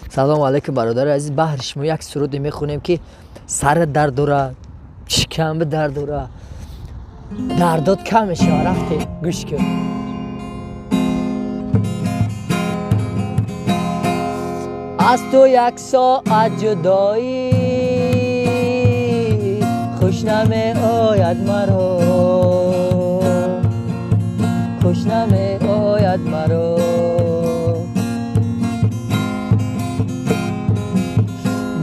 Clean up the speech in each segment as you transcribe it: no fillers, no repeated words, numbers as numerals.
سلام علیکم برادر عزیز. بهر شما یک سرودی میخونیم که سر درد داره، شکم درد داره، دردات کم میشه. رفتی گوش کن. از تو یک ساعت جدایی خوش نمی آید مرا، خوش نمی آید مرا.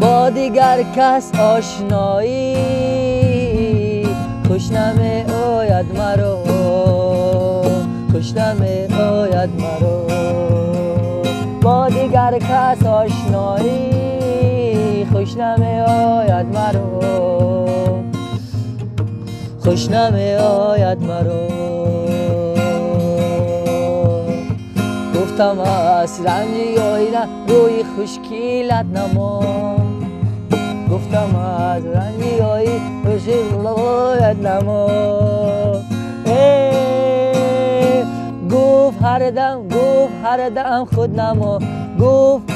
با دیگر کس آشنایی خوش نمی آید مرا، خوش نمی آید مرا. با دیگر کس آشنایی خوش نمی آید مرا، خوش نمی آید مرا. گفتم از رنجی آینه روی خشکیلت نما، گفتم از رنجی آینه خشکیلت نما. گفت هر دم، گفت هر دم خود نما، گفت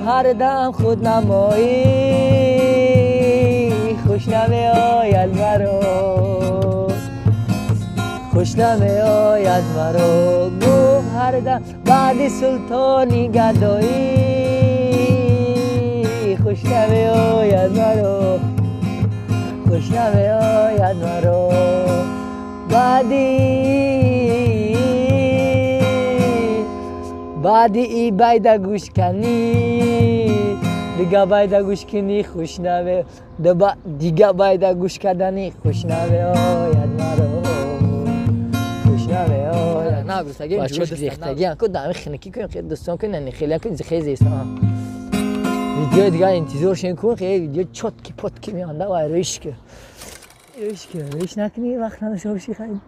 هر دم خود نمایی خوش نمی آید مرا، خوش نمی آید مرا. گفت هر دم بعد سلطانی گدایی خوش نمی آید مرا، خوش نمی آید مرا. بعدی ای باید گوش کنی، دیگه باید گوش کنی خوش نمی، دیگه باید گوش کردنی خوش نمی آید مرا، خوش نمی آید. نه گفتگی اینجوری ریختگی هم کن دمی خنکی کن خیلی دوستان کن نه خیلی کن خیلی زیست. ویدیو دیگه انتظارشون کن خیلی ویدیو چوت کی پوت کی میانده و ریش که ریش نکنی وقت نداشته باشی خیلی.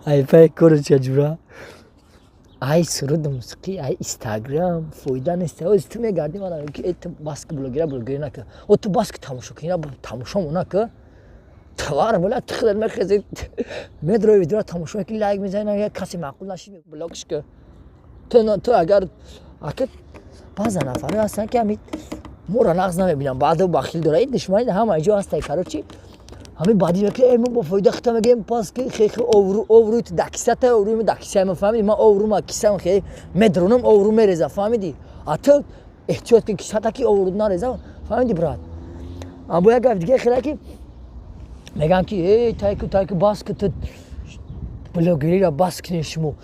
ای پای کور چجورا ای سرود موسیقی ای اینستاگرام فایده نیست. از تو میگردی من که تو باسک بلوگری نکه او تو باسک تماشا کنی تماشا مونه که توار بلا تخدر میخزی میدروی ویدیو تماشا کنی لایک میزنی یا کسی معقول نشی بلاکش که تو اگر بعض نفر هستن که همین مورا نغز نمیبینم بعد بخیل داره این دشمنی همه اینجا هست کارو چی همین بعدی میگه ایمون با فایده ختم میگم پاس که خیلی اوروی تو دکیسته اوروی من دکیسه من فهمیدی من اوروم ما کیسم خیلی مدرونم اوروم میرزه فهمیدی اتو احتیاط که کیسه تا کی اورود نرزه فهمیدی برات. اما باید گفت دیگه خیلی که میگم که ای تایکو باس که تو بلوگری را باس کنی شما